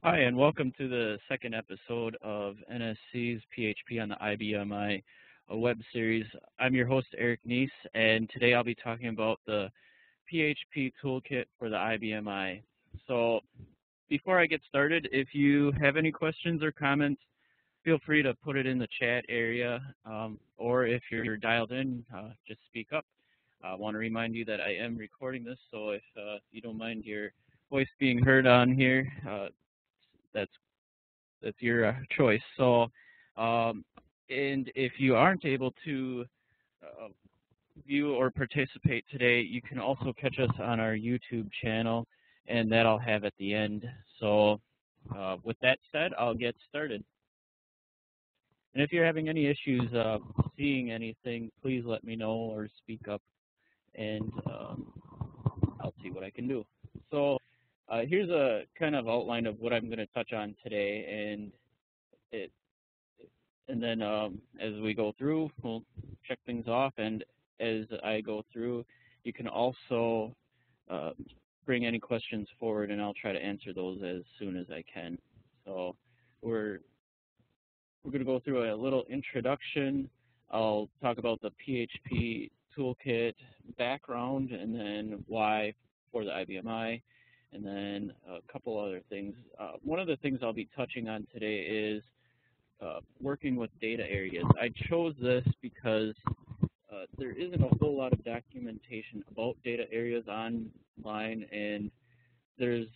Hi, and welcome to the second episode of NSC's PHP on the IBM web series. I'm your host, Eric Neese, and today I'll be talking about the PHP Toolkit for the IBM. So before I get started, if you have any questions or comments, feel free to put it in the chat area, or if you're dialed in, just speak up. I want to remind you that I am recording this, so if you don't mind your voice being heard on here, that's your choice. So, and if you aren't able to uh, view or participate today, you can also catch us on our YouTube channel, and that I'll have at the end. So, with that said, I'll get started. And if you're having any issues seeing anything, please let me know or speak up, and I'll see what I can do. So, here's a kind of outline of what I'm going to touch on today, and then as we go through, we'll check things off. And as I go through, you can also bring any questions forward, and I'll try to answer those as soon as I can. So we're going to go through a little introduction. I'll talk about the PHP Toolkit background, and then why for the IBM, and then a couple other things. One of the things I'll be touching on today is working with data areas. I chose this because there isn't a whole lot of documentation about data areas online, and there's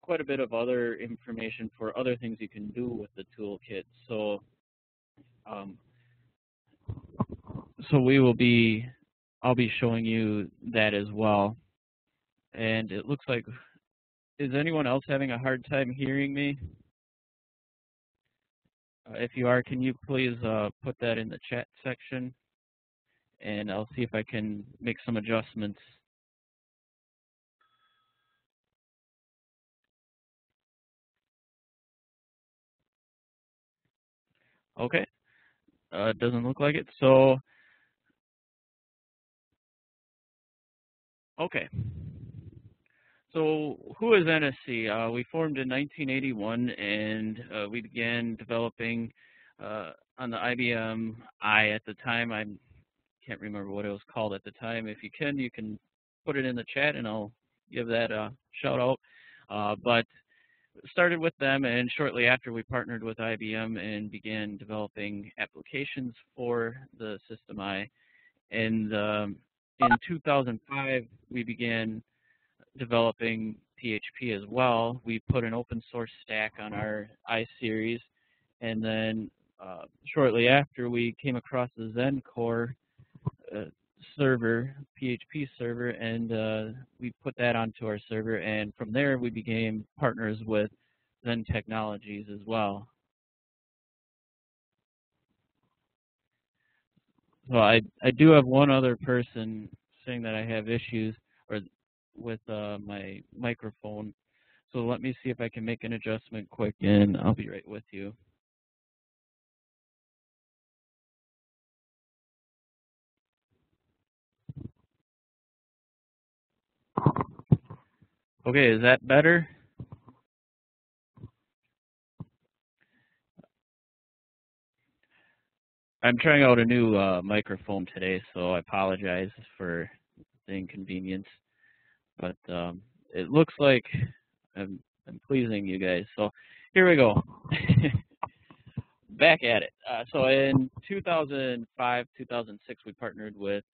quite a bit of other information for other things you can do with the toolkit. So, I'll be showing you that as well. And it looks like, is anyone else having a hard time hearing me? If you are, can you please put that in the chat section, and I'll see if I can make some adjustments. Okay, it doesn't look like it, so, okay. So who is NSC? We formed in 1981, and we began developing on the IBM I at the time. I can't remember what it was called at the time. If you can put it in the chat, and I'll give that a shout out. But started with them, and shortly after we partnered with IBM and began developing applications for the System I. And in 2005, we began developing PHP as well. We put an open source stack on our I series, and then shortly after, we came across the Zen core server, PHP server, and we put that onto our server, and from there we became partners with Zen Technologies as well. So I do have one other person saying that I have issues with my microphone. So let me see if I can make an adjustment quick, and I'll be right with you. Okay, is that better? I'm trying out a new microphone today, so I apologize for the inconvenience. But it looks like I'm pleasing you guys. So here we go. Back at it. So in 2005, 2006, we partnered with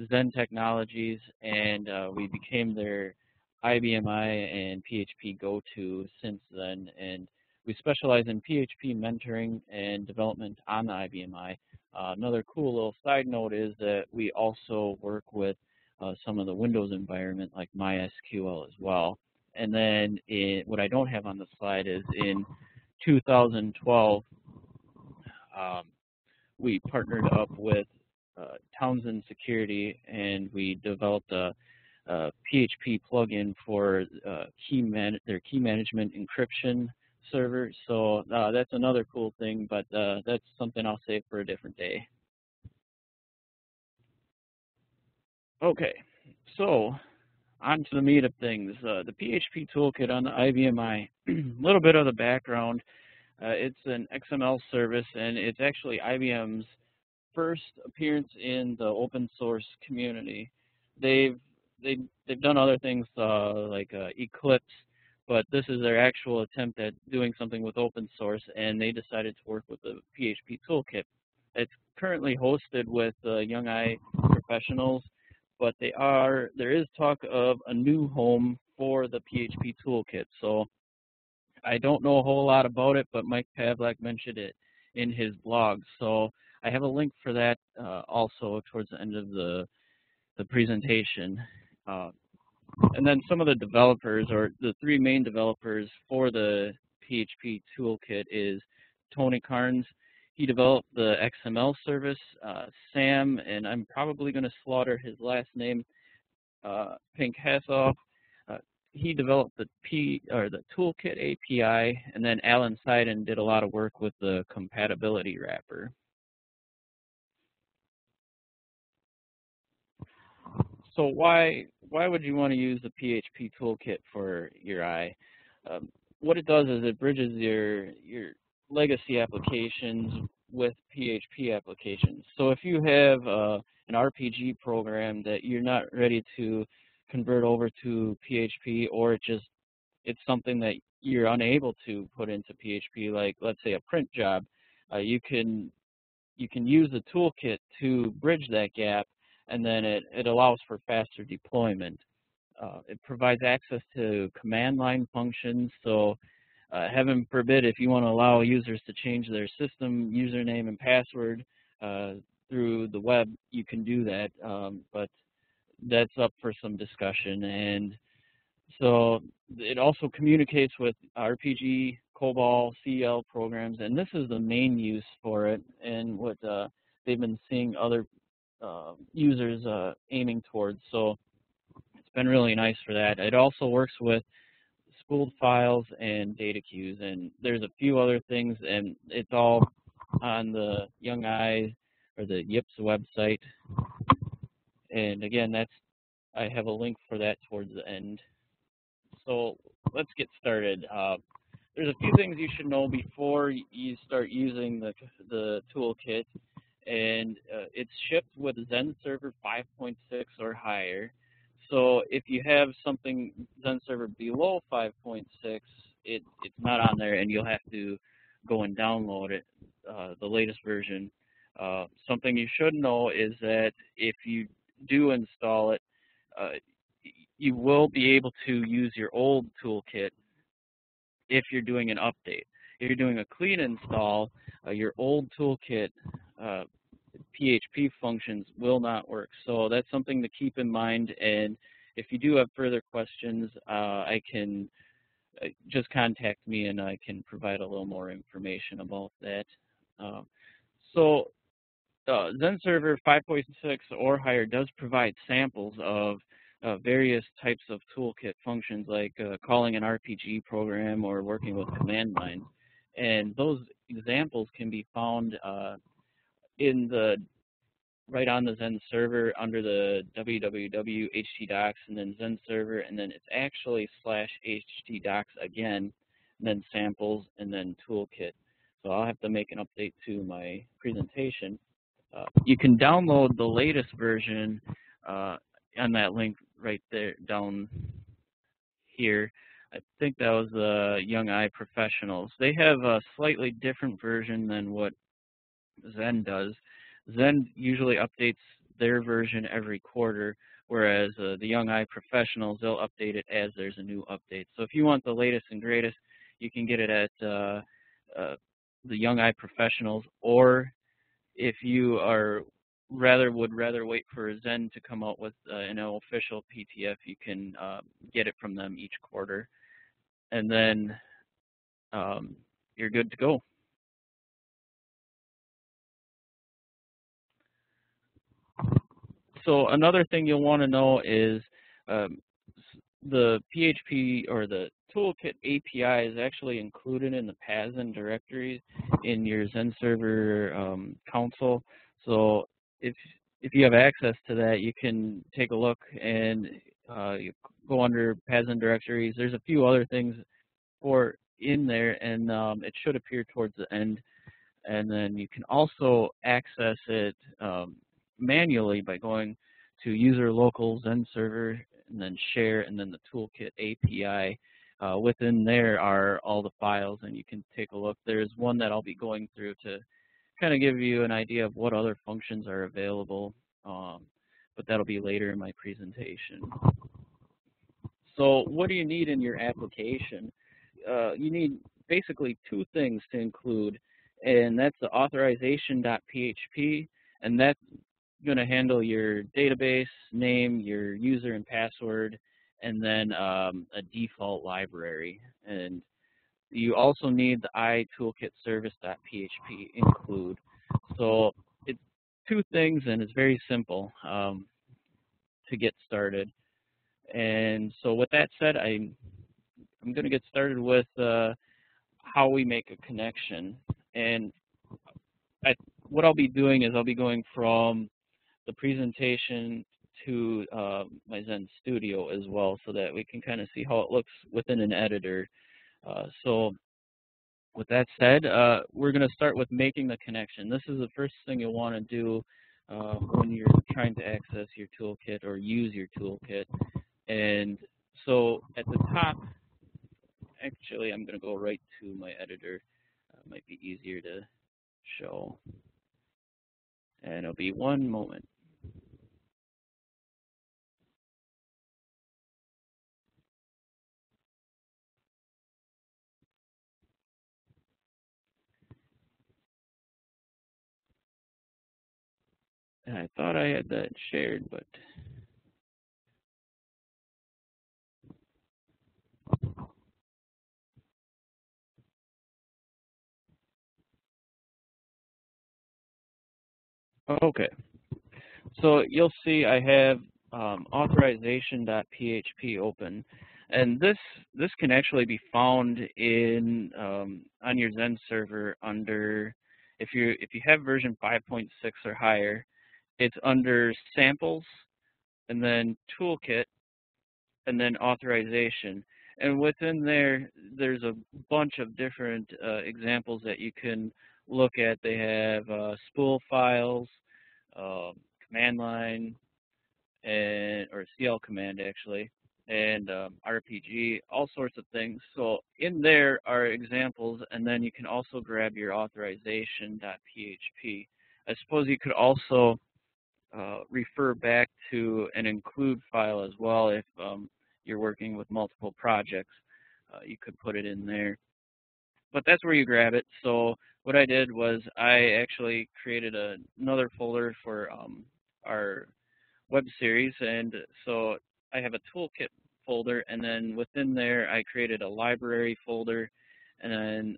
Zen Technologies, and we became their IBM and PHP go-to since then. And we specialize in PHP mentoring and development on the IBM. Another cool little side note is that we also work with some of the Windows environment like MySQL as well. And then what I don't have on the slide is in 2012, we partnered up with Townsend Security, and we developed a PHP plugin for their key management encryption server. So that's another cool thing, but that's something I'll save for a different day. Okay, so On to the meat of things. The PHP Toolkit on the IBM a little bit of the background. It's an XML service, and it's actually IBM's first appearance in the open source community. They've they've done other things like Eclipse, but this is their actual attempt at doing something with open source, and they decided to work with the PHP Toolkit. It's currently hosted with Young I professionals, but there is talk of a new home for the PHP Toolkit. So I don't know a whole lot about it, but Mike Pavlak mentioned it in his blog. So I have a link for that also towards the end of the presentation. Uh, and then some of the developers, or the three main developers for the PHP Toolkit, is Tony Carnes. He developed the XML service. Sam, and I'm probably going to slaughter his last name, Pinkhasoff. Uh, he developed the Toolkit API, and then Alan Seiden did a lot of work with the compatibility wrapper. So why would you want to use the PHP Toolkit for your I? What it does is it bridges your legacy applications with PHP applications. So if you have an RPG program that you're not ready to convert over to PHP, or it's something that you're unable to put into PHP, like let's say a print job, you can use the toolkit to bridge that gap, and then it allows for faster deployment. It provides access to command line functions, so heaven forbid if you want to allow users to change their system username and password through the web, you can do that, but that's up for some discussion. And so it also communicates with RPG, COBOL, CL programs, and this is the main use for it, and what they've been seeing other users aiming towards. So it's been really nice for that. It also works with spooled files and data queues, and there's a few other things, and it's all on the Young I or the YIPS website. And again, I have a link for that towards the end. So let's get started. There's a few things you should know before you start using the toolkit, and it's shipped with Zen Server 5.6 or higher. So if you have something Zen Server below 5.6, it's not on there, and you'll have to go and download it, the latest version. Something you should know is that if you do install it, you will be able to use your old toolkit if you're doing an update. If you're doing a clean install, your old toolkit PHP functions will not work. So that's something to keep in mind. And if you do have further questions, I can just contact me, and I can provide a little more information about that. So Zen Server 5.6 or higher does provide samples of various types of toolkit functions, like calling an RPG program or working with command lines. And those examples can be found right on the Zen Server under the www.htdocs, and then Zen Server, and then it's actually /htdocs again, and then samples, and then toolkit. So I'll have to make an update to my presentation. You can download the latest version on that link right there down here. I think that was the Young I Professionals. They have a slightly different version than what Zen does. Zen usually updates their version every quarter, whereas the Young I Professionals, they'll update it as there's a new update. So if you want the latest and greatest, you can get it at the Young I Professionals, or if you would rather wait for Zen to come out with an official PTF, you can get it from them each quarter, and then you're good to go. So another thing you'll want to know is the PHP or the Toolkit API is actually included in the PASN directory in your Zen Server console. So if you have access to that, you can take a look, and You go under paths and directories. There's a few other things for in there, and it should appear towards the end. And then you can also access it manually by going to user local Zen server and then share and then the Toolkit API. Within there are all the files, and you can take a look. There's one that I'll be going through to kind of give you an idea of what other functions are available, but that'll be later in my presentation. So what do you need in your application? You need basically two things to include, and that's the authorization.php, and that's going to handle your database name, your user and password, and then a default library. And you also need the iToolkit service.php include. So it's two things, and it's very simple to get started. And so with that said, I'm going to get started with how we make a connection. And what I'll be doing is I'll be going from the presentation to my Zen Studio as well, so that we can kind of see how it looks within an editor. So with that said, we're going to start with making the connection. This is the first thing you'll want to do when you're trying to access your toolkit or use your toolkit. And so at the top, actually, I'm going to go right to my editor. Might be easier to show. And it'll be one moment. And I thought I had that shared, but okay. So you'll see I have authorization.php open, and this can actually be found in on your Zen server under, if you have version 5.6 or higher, it's under samples and then toolkit and then authorization. And within there, there's a bunch of different examples that you can look at. They have spool files, command line, and or CL command actually, and RPG, all sorts of things. So in there are examples, and then you can also grab your authorization.php. I suppose you could also refer back to an include file as well if you're working with multiple projects. You could put it in there. But that's where you grab it. So what I did was I actually created another folder for our web series, and so I have a toolkit folder, and then within there I created a library folder, and then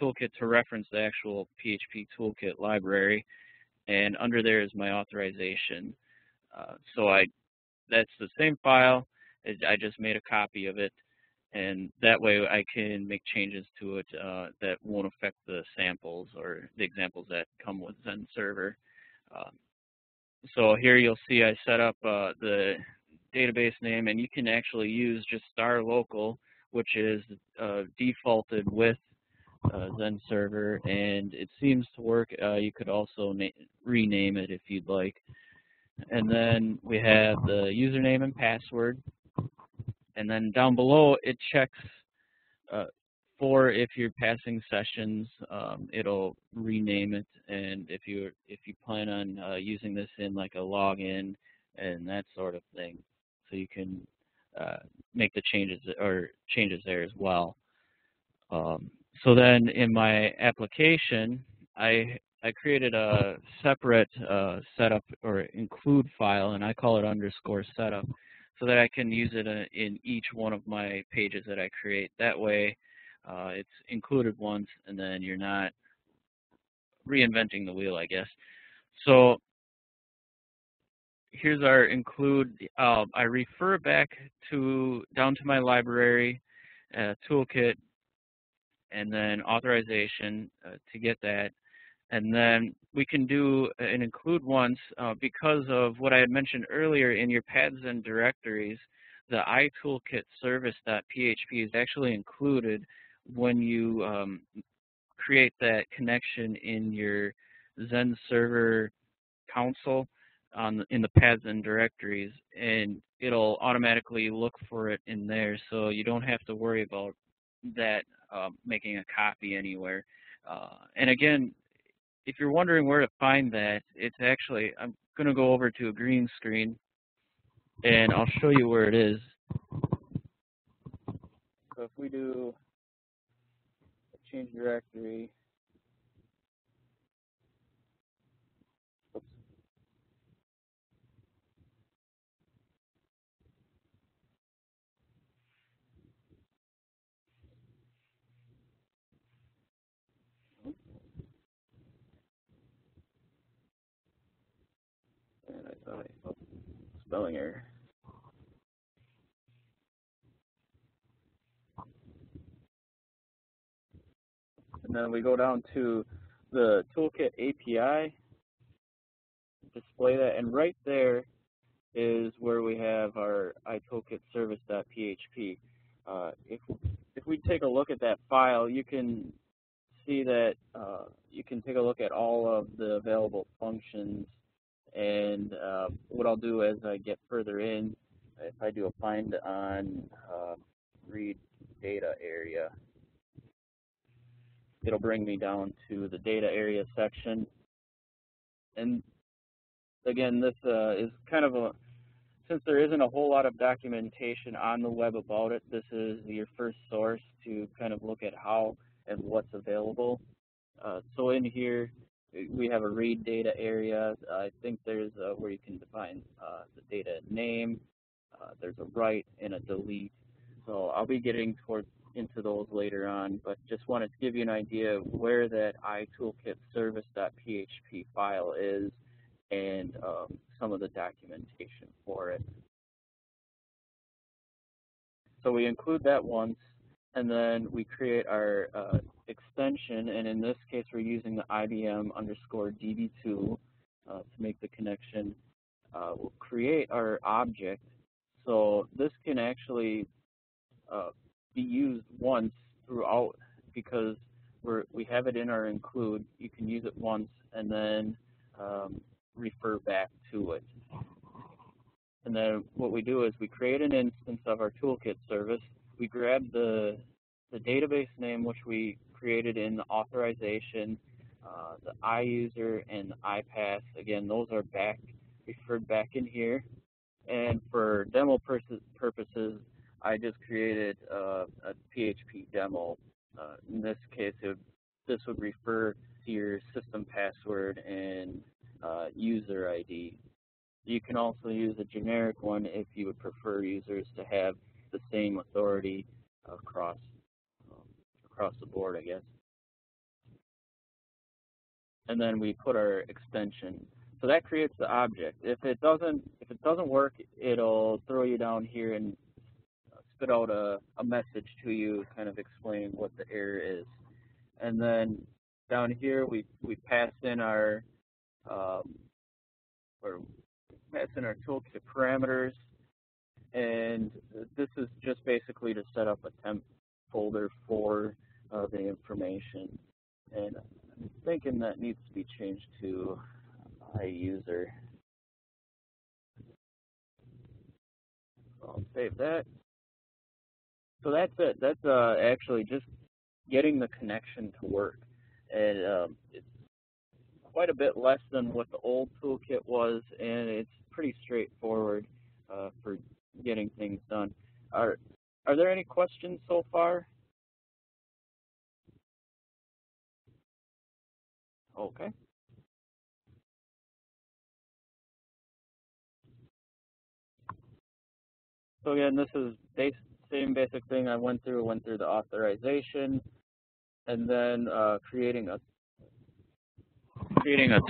toolkit to reference the actual PHP Toolkit library, and under there is my authorization. So that's the same file. I just made a copy of it, and that way I can make changes to it that won't affect the samples or the examples that come with Zen Server. So here you'll see I set up the database name, and you can actually use just star local, which is defaulted with Zen Server, and it seems to work. You could also rename it if you'd like. And then we have the username and password, and then down below it checks for if you're passing sessions, it'll rename it, and if you plan on using this in like a login and that sort of thing, so you can make the changes there as well. So then in my application, I created a separate setup or include file, and I call it _setup, so that I can use it in each one of my pages that I create. That way, it's included once, and then you're not reinventing the wheel, I guess. So here's our include. I refer back down to my library, toolkit, and then authorization to get that. And then we can do an include once because of what I had mentioned earlier in your paths and directories. The iToolkit service.php is actually included when you create that connection in your Zen server console in the paths and directories, and it'll automatically look for it in there, so you don't have to worry about that making a copy anywhere. And again, if you're wondering where to find that, it's actually, I'm going to go over to a green screen and I'll show you where it is. So if we do change directory, oops, and I thought I, oh, spelling error. And then we go down to the Toolkit API, display that, and right there is where we have our iToolkit service.php. If we take a look at that file, you can see that you can take a look at all of the available functions. And what I'll do as I get further in, if I do a find on read data area, it'll bring me down to the data area section. And again, this is kind of since there isn't a whole lot of documentation on the web about it, this is your first source to kind of look at how and what's available. So in here, we have a read data area. I think there's where you can define the data name. There's a write and a delete. So I'll be getting into those later on, but just wanted to give you an idea of where that iToolkit service.php file is and some of the documentation for it. So we include that once, and then we create our extension, and in this case we're using the IBM _ DB2 to make the connection. We'll create our object, so this can actually be used once throughout because we have it in our include. You can use it once and then refer back to it. And then what we do is we create an instance of our toolkit service. We grab the database name, which we created in the authorization, the iUser and the iPass. Again, those are referred back in here. And for demo purposes, I just created a PHP demo. In this case, this would refer to your system password and user ID. You can also use a generic one if you would prefer users to have the same authority across the board, I guess. And then we put our extension. So that creates the object. If it doesn't work, it'll throw you down here and spit out a message to you, kind of explaining what the error is. And then down here we pass in our toolkit parameters, and this is just basically to set up a temp folder for the information. And I'm thinking that needs to be changed to iUser. So I'll save that. So that's it. That's actually just getting the connection to work. And it's quite a bit less than what the old toolkit was, and it's pretty straightforward for getting things done. Are there any questions so far? Okay. So again, this is same basic thing I went through. Went through the authorization, and then creating a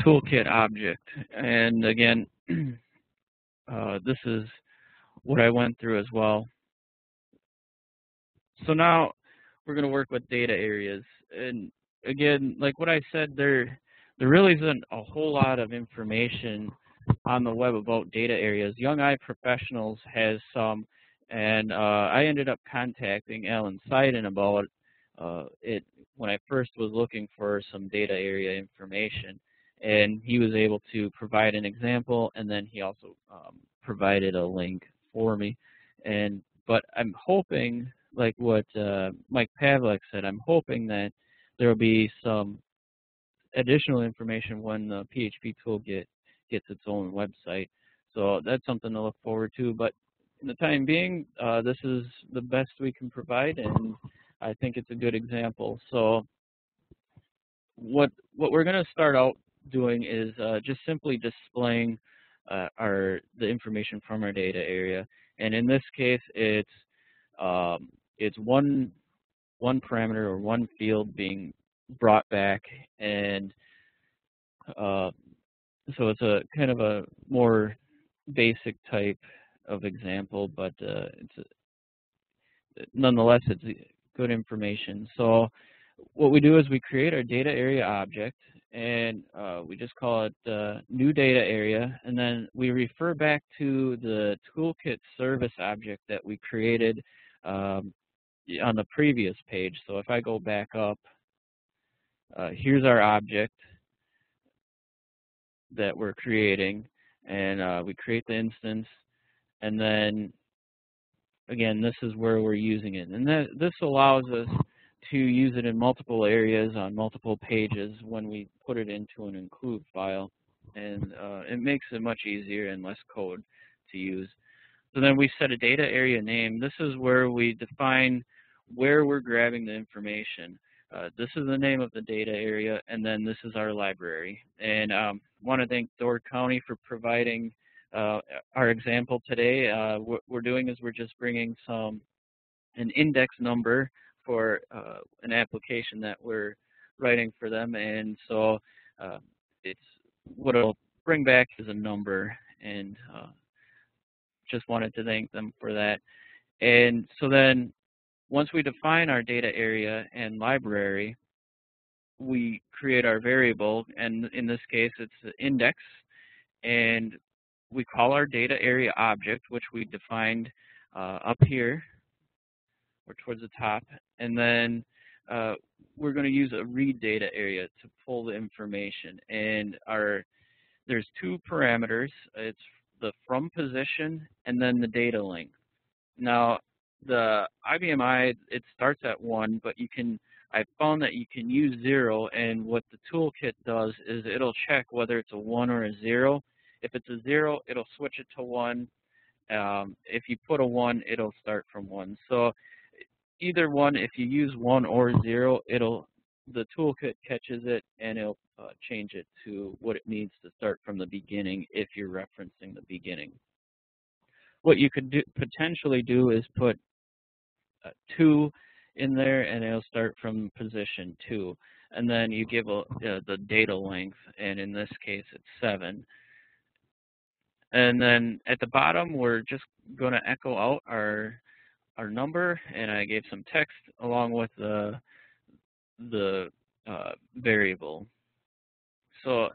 toolkit object. And again, this is what I went through as well. So now we're going to work with data areas. And again, like what I said, they're there really isn't a whole lot of information on the web about data areas. Young Eye Professionals has some, and I ended up contacting Alan Seiden about it when I first was looking for some data area information, and he was able to provide an example, and then he also provided a link for me. But I'm hoping, like what Mike Pavlik said, I'm hoping that there will be some additional information when the PHP Toolkit gets its own website. So that's something to look forward to. But in the time being, this is the best we can provide, and I think it's a good example. So what we're going to start out doing is just simply displaying the information from our data area. And in this case, it's one parameter or one field being brought back, and uh, so it's a kind of a more basic type of example, but nonetheless it's good information. So what we do is we create our data area object, and we just call it new data area, and then we refer back to the toolkit service object that we created on the previous page. So if I go back up, here's our object that we're creating, and we create the instance, and then again, this is where we're using it. And this allows us to use it in multiple areas on multiple pages when we put it into an include file, and it makes it much easier and less code to use. So then we set a data area name. This is where we define where we're grabbing the information. This is the name of the data area, and then this is our library. And want to thank Door County for providing our example today. What we're doing is we're just bringing an index number for an application that we're writing for them, and so it's what it'll bring back is a number, and just wanted to thank them for that. And so then once we define our data area and library, we create our variable, and in this case it's the index, and we call our data area object, which we defined up here or towards the top, and then we're going to use a read data area to pull the information. And there's two parameters. It's the from position and then the data length. Now, the IBM it starts at 1, but I found that you can use 0, and what the toolkit does is it'll check whether it's a 1 or a 0. If it's a 0, it'll switch it to 1. If you put a 1, it'll start from 1. So either one, if you use 1 or 0, the toolkit catches it, and it'll change it to what it needs to start from the beginning if you're referencing the beginning. What you could potentially do is put 2 in there, and it'll start from position 2. And then you give the data length, and in this case it's 7. And then at the bottom, we're just going to echo out our number, and I gave some text along with the variable. So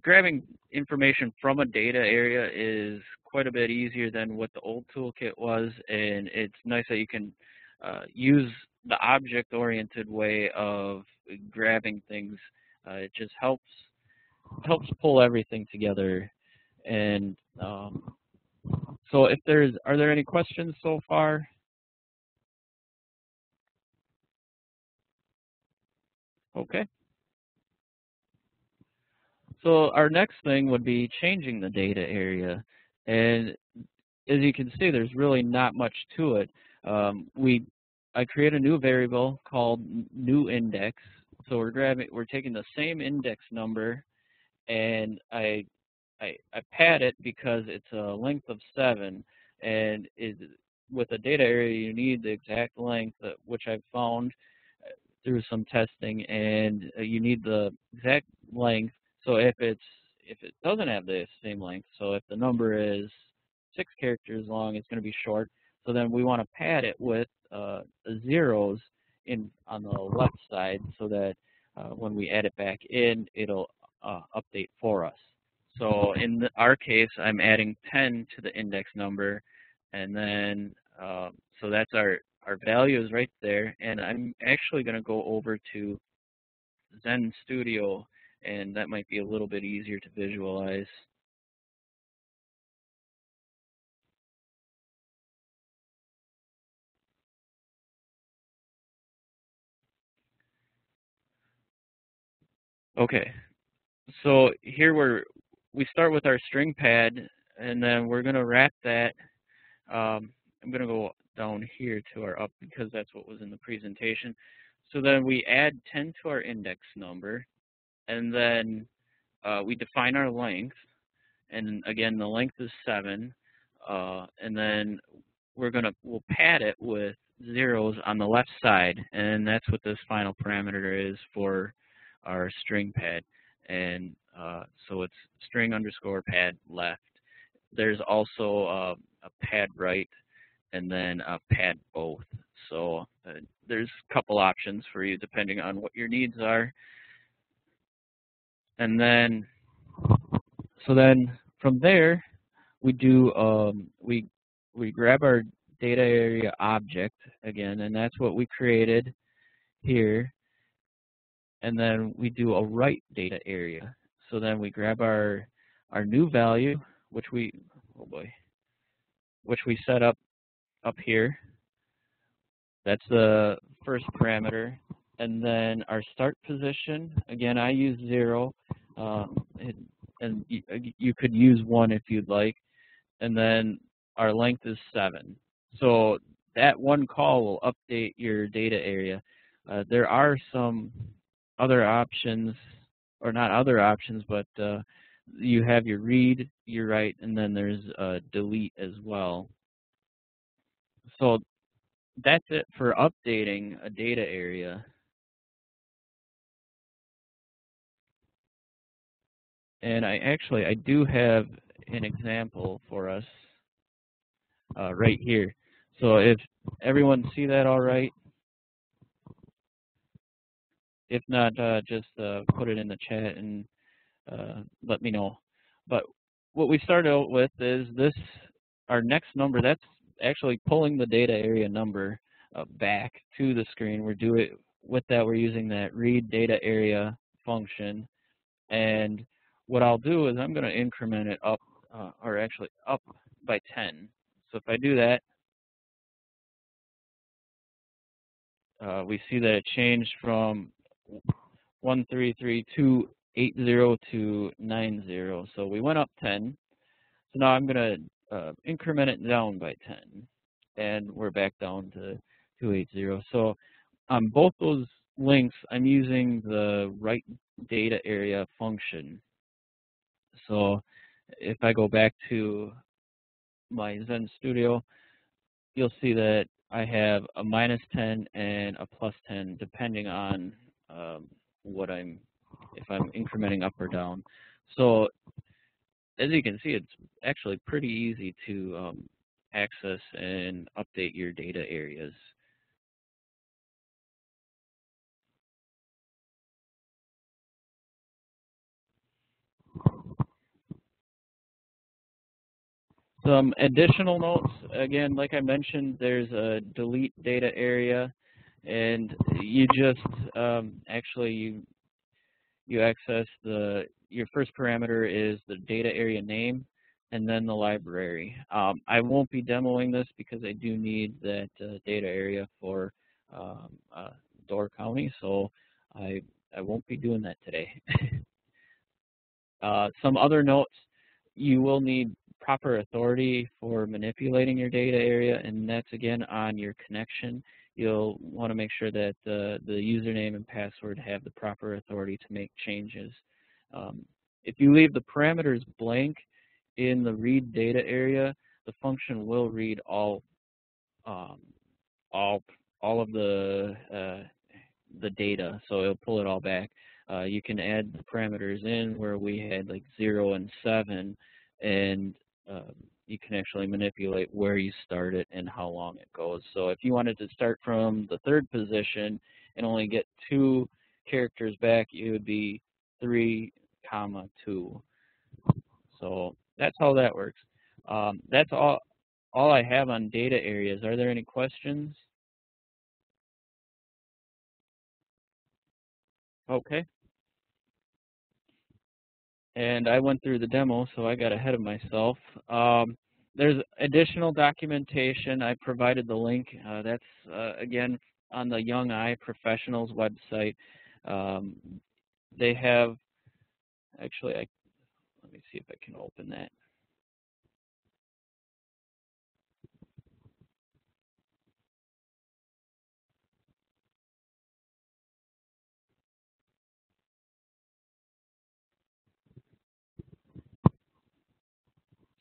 grabbing information from a data area is quite a bit easier than what the old toolkit was, and it's nice that you can use the object-oriented way of grabbing things. It just helps pull everything together. And so are there any questions so far? Okay. So our next thing would be changing the data area. And as you can see, there's really not much to it. I create a new variable called new index. So we're taking the same index number, and I pad it because it's a length of 7, and with a data area you need the exact length, which I've found through some testing, and you need the exact length. So if it doesn't have the same length, so if the number is 6 characters long, it's going to be short. So then we want to pad it with zeros on the left side, so that when we add it back in, it'll update for us. So in our case, I'm adding 10 to the index number, and then so that's our value is right there. And I'm actually going to go over to Zen Studio, and that might be a little bit easier to visualize. Okay, so here we start with our string pad, and then we're going to wrap that. I'm going to go down here to our up because that's what was in the presentation. So then we add 10 to our index number, and then we define our length. And again, the length is 7. And then we'll pad it with zeros on the left side, and that's what this final parameter is for our string pad. And so it's string underscore pad left. There's also a pad right, and then a pad both. So there's a couple options for you depending on what your needs are. And then, so then from there, we do we grab our data area object again, and that's what we created here. And then we do a write data area. So then we grab our new value, which we set up here. That's the first parameter. And then our start position, again, I use 0, and you could use 1 if you'd like. And then our length is 7. So that one call will update your data area. There are some other options, or not other options, but you have your read, your write, and then there's delete as well. So that's it for updating a data area. And I do have an example for us right here. So if everyone see that all right? If not, just put it in the chat and let me know. But what we start out with is our next number, that's actually pulling the data area number back to the screen. With that, we're using that read data area function. And what I'll do is I'm going to increment it up, or actually up by 10. So if I do that, we see that it changed from 133280 to 90. So we went up 10. So now I'm going to increment it down by 10. And we're back down to 280. So on both those links, I'm using the write data area function. So if I go back to my Zen Studio, you'll see that I have a -10 and a +10 depending on if I'm incrementing up or down. So as you can see, it's actually pretty easy to access and update your data areas. Some additional notes, again, like I mentioned, there's a delete data area, and you just you access your first parameter is the data area name, and then the library. I won't be demoing this because I do need that data area for Door County, so I won't be doing that today. Some other notes, you will need proper authority for manipulating your data area, and that's again on your connection. You'll want to make sure that the username and password have the proper authority to make changes. If you leave the parameters blank in the read data area, the function will read all of the data, so it'll pull it all back. You can add the parameters in where we had like 0 and 7, and you can actually manipulate where you start it and how long it goes. So if you wanted to start from the 3rd position and only get 2 characters back, it would be 3, comma 2. So that's how that works. That's all I have on data areas. Are there any questions? Okay. And I went through the demo, so I got ahead of myself. There's additional documentation. I provided the link. That's, again, on the Young Eye Professionals website. Um, they have, actually, let me see if I can open that.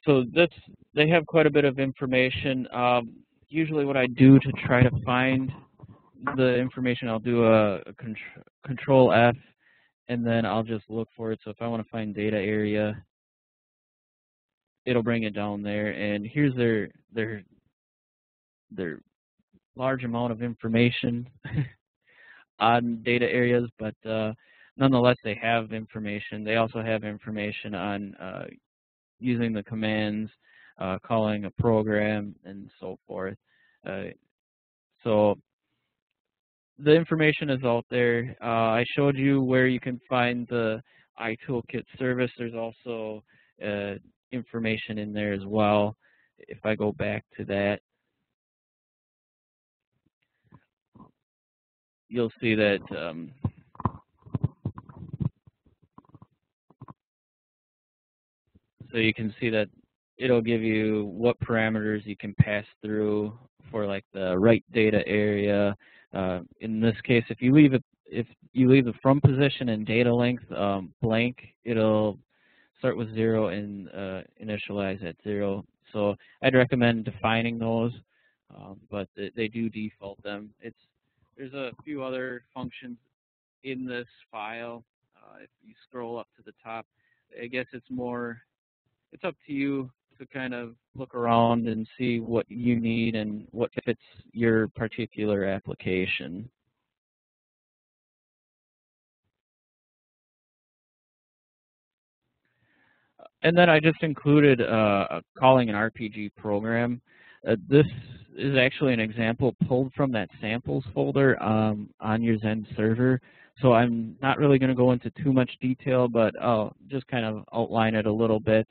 So they have quite a bit of information. Usually what I do to try to find the information, I'll do a control F, and then I'll just look for it. So if I want to find data area, it'll bring it down there. And here's their large amount of information on data areas, but nonetheless, they have information. They also have information on using the commands, calling a program, and so forth. So the information is out there. I showed you where you can find the iToolkit service. There's also information in there as well. If I go back to that, you'll see that so you can see that it'll give you what parameters you can pass through for like the right data area. In this case, if you leave the from position and data length blank, it'll start with 0 and initialize at 0. So I'd recommend defining those, but they do default them. There's a few other functions in this file. If you scroll up to the top, I guess it's up to you to kind of look around and see what you need and what fits your particular application. And then I just included calling an RPG program. This is actually an example pulled from that samples folder on your Zen server. So I'm not really going to go into too much detail, but I'll just kind of outline it a little bit.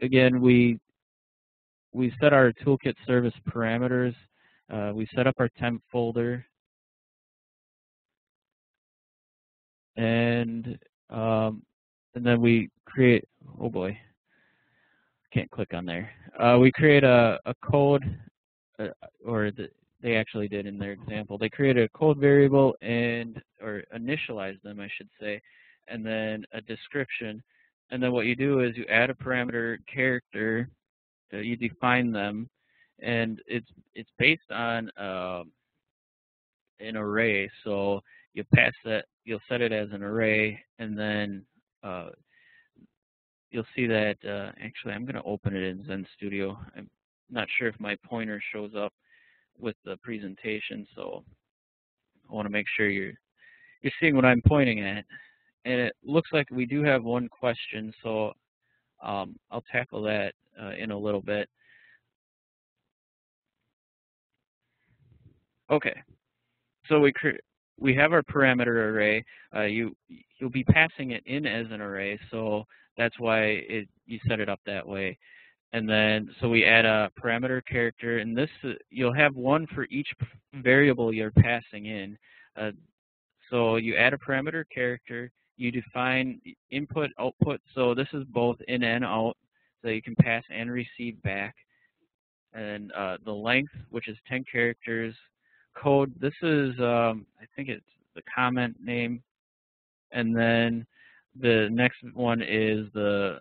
Again, we set our toolkit service parameters. We set up our temp folder, and then we create. Oh boy, can't click on there. We create a code, they actually did in their example. They created a code variable or initialized them, I should say, and then a description. And then what you do is you add a parameter character. You define them, and it's based on an array. So you pass that, you'll set it as an array, and then you'll see that. Actually, I'm going to open it in Zen Studio. I'm not sure if my pointer shows up with the presentation, so I want to make sure you're seeing what I'm pointing at. And it looks like we do have one question, so I'll tackle that in a little bit. Okay, so we have our parameter array. You'll be passing it in as an array, so that's why you set it up that way. And then so we add a parameter character, and this you'll have one for each variable you're passing in. So you add a parameter character. You define input, output. So this is both in and out, so you can pass and receive back. And the length, which is 10 characters. Code, this is, I think it's the comment name. And then the next one is the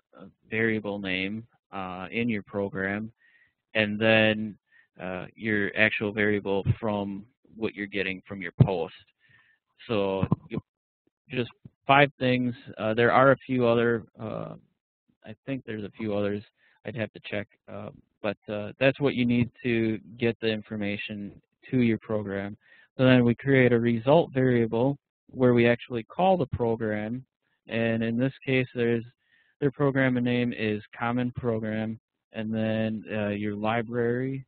variable name in your program. And then your actual variable from what you're getting from your post. So just 5 things. There are a few other, I think there's a few others. I'd have to check. But that's what you need to get the information to your program. So then we create a result variable where we actually call the program, and in this case, their program name is common program, and then your library,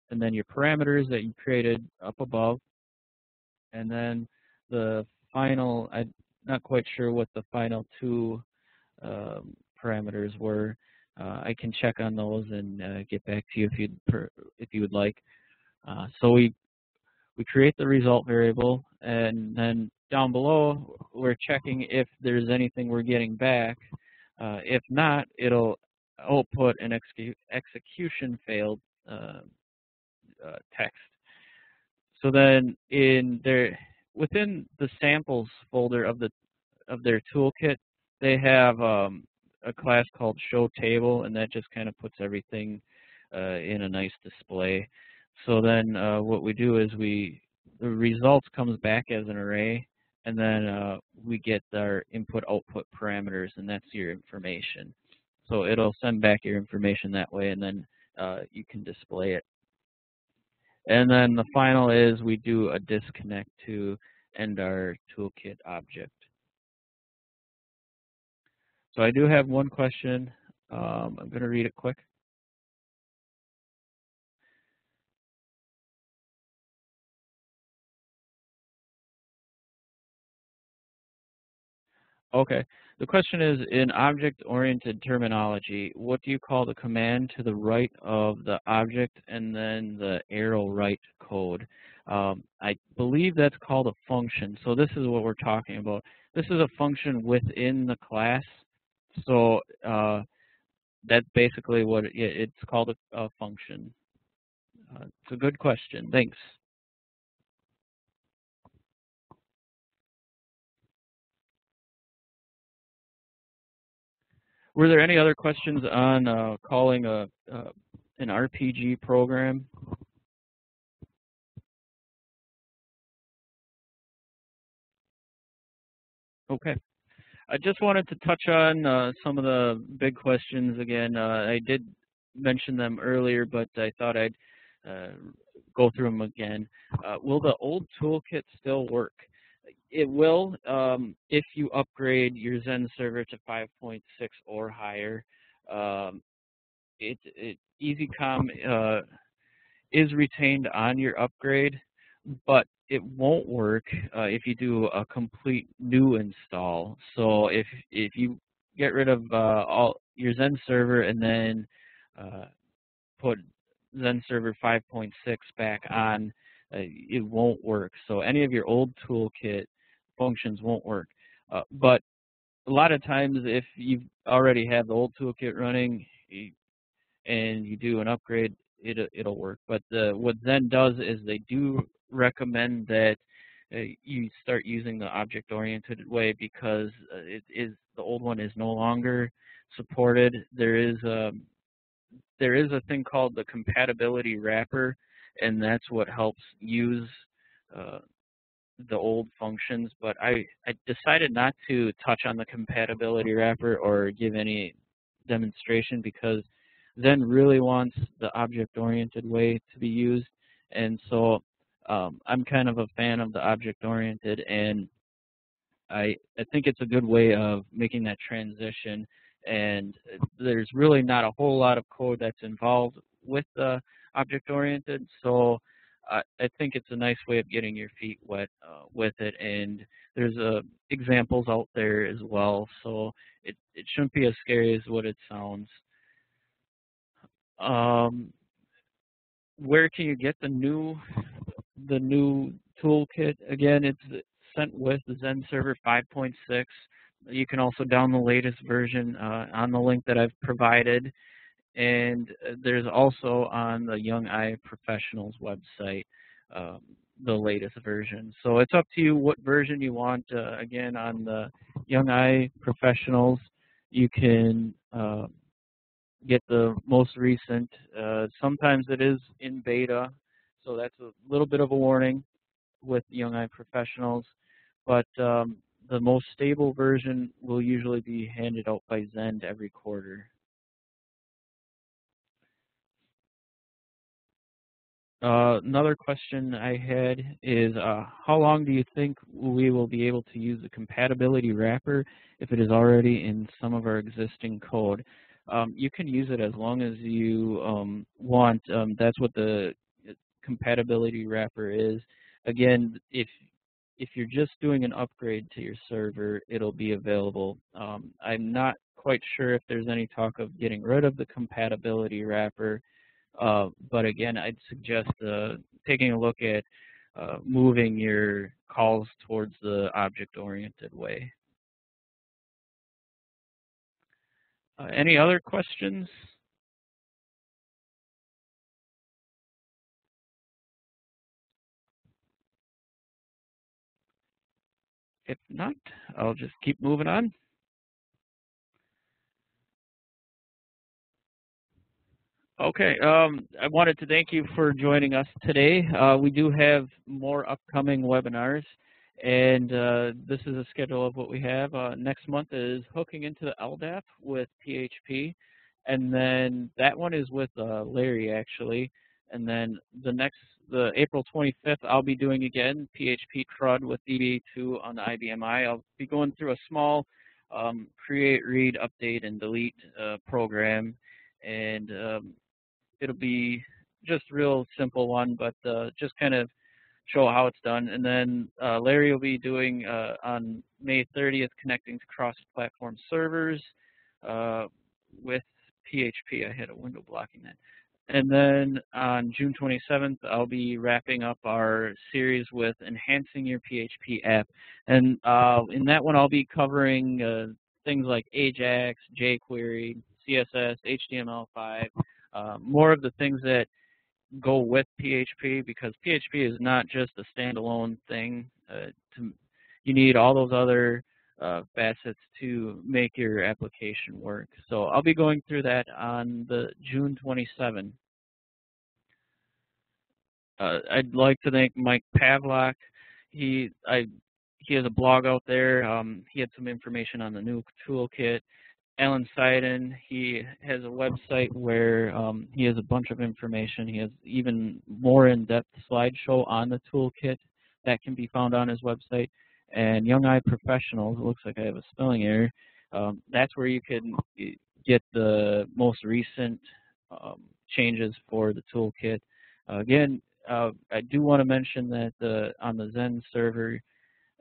and then your parameters that you created up above, and then the final. I'm not quite sure what the final two parameters were. I can check on those and get back to you if you would like. So we create the result variable, and then down below we're checking if there's anything we're getting back. If not, it'll output an execution failed text. So then within the samples folder of their toolkit, they have a class called show table, and that just kind of puts everything in a nice display. So then what we do is the results comes back as an array, and then we get our input-output parameters, and that's your information. So it'll send back your information that way, and then you can display it. And then the final is we do a disconnect to end our toolkit object. So I do have one question. I'm going to read it quick. Okay. The question is, in object-oriented terminology, what do you call the command to the right of the object and then the arrow right code? I believe that's called a function. So this is what we're talking about. This is a function within the class. So that's basically what it's called, a function. It's a good question. Thanks. Were there any other questions on calling an RPG program? Okay. I just wanted to touch on some of the big questions again. I did mention them earlier, but I thought I'd go through them again. Will the old toolkit still work? It will if you upgrade your Zen server to 5.6 or higher. EasyCom is retained on your upgrade, but it won't work if you do a complete new install. So if you get rid of all your Zen server and then put Zen server 5.6 back on, it won't work. So any of your old toolkit functions won't work. But a lot of times, if you already have the old toolkit running and you do an upgrade, it'll work. But what Zen does is they do recommend that you start using the object-oriented way because the old one is no longer supported. There is a thing called the compatibility wrapper, and that's what helps use the old functions. But I decided not to touch on the compatibility wrapper or give any demonstration because Zen really wants the object-oriented way to be used, and so I'm kind of a fan of the object-oriented, and I think it's a good way of making that transition. And there's really not a whole lot of code that's involved with the object-oriented, so I think it's a nice way of getting your feet wet with it. And there's examples out there as well, so it shouldn't be as scary as what it sounds. Where can you get the new toolkit? Again, it's sent with the Zen Server 5.6. You can also download the latest version on the link that I've provided. And there's also on the Young Eye Professionals website the latest version. So it's up to you what version you want. Again, on the Young Eye Professionals, you can get the most recent. Sometimes it is in beta, so that's a little bit of a warning with Young Eye Professionals. But the most stable version will usually be handed out by Zend every quarter. Another question I had is, how long do you think we will be able to use the compatibility wrapper if it is already in some of our existing code? You can use it as long as you want. That's what the compatibility wrapper is. Again, if you're just doing an upgrade to your server, it'll be available. I'm not quite sure if there's any talk of getting rid of the compatibility wrapper. But again, I'd suggest taking a look at moving your calls towards the object-oriented way. Any other questions? If not, I'll just keep moving on. Okay, I wanted to thank you for joining us today. We do have more upcoming webinars, and this is a schedule of what we have. Next month is hooking into the LDAP with PHP, and then that one is with Larry, actually. And then the April 25th, I'll be doing again PHP CRUD with DB2 on the IBMI. I'll be going through a small create, read, update, and delete program, and it'll be just real simple one, but just kind of show how it's done. And then Larry will be doing on May 30th connecting to cross-platform servers with PHP. I had a window blocking that. And then on June 27th, I'll be wrapping up our series with enhancing your PHP app. And in that one, I'll be covering things like AJAX, jQuery, CSS, HTML5, more of the things that go with PHP, because PHP is not just a standalone thing. You need all those other facets to make your application work. So I'll be going through that on the June 27th. I'd like to thank Mike Pavlock. He has a blog out there. He had some information on the new toolkit. Alan Seiden, he has a website where he has a bunch of information. He has even more in-depth slideshow on the toolkit that can be found on his website. And Young Eye Professionals, it looks like I have a spelling error, that's where you can get the most recent changes for the toolkit. Again, I do want to mention that on the Zen server,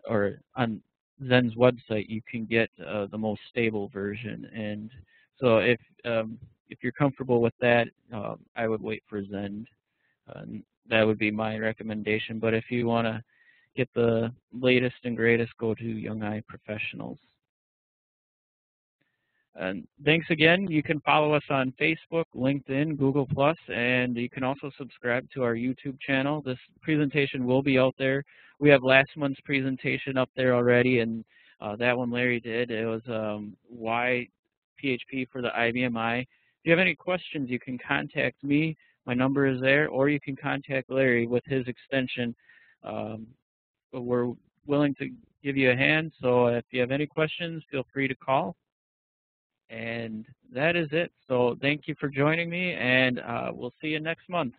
or on Zen's website, you can get the most stable version. And so if you're comfortable with that, I would wait for Zen. That would be my recommendation. But if you want to get the latest and greatest, go to Young Eye Professionals. And thanks again. You can follow us on Facebook, LinkedIn, Google+, and you can also subscribe to our YouTube channel. This presentation will be out there. We have last month's presentation up there already, and that one Larry did. It was why PHP for the IBMI. If you have any questions, you can contact me. My number is there, or you can contact Larry with his extension. We're willing to give you a hand, so if you have any questions, feel free to call. And that is it. So thank you for joining me, and we'll see you next month.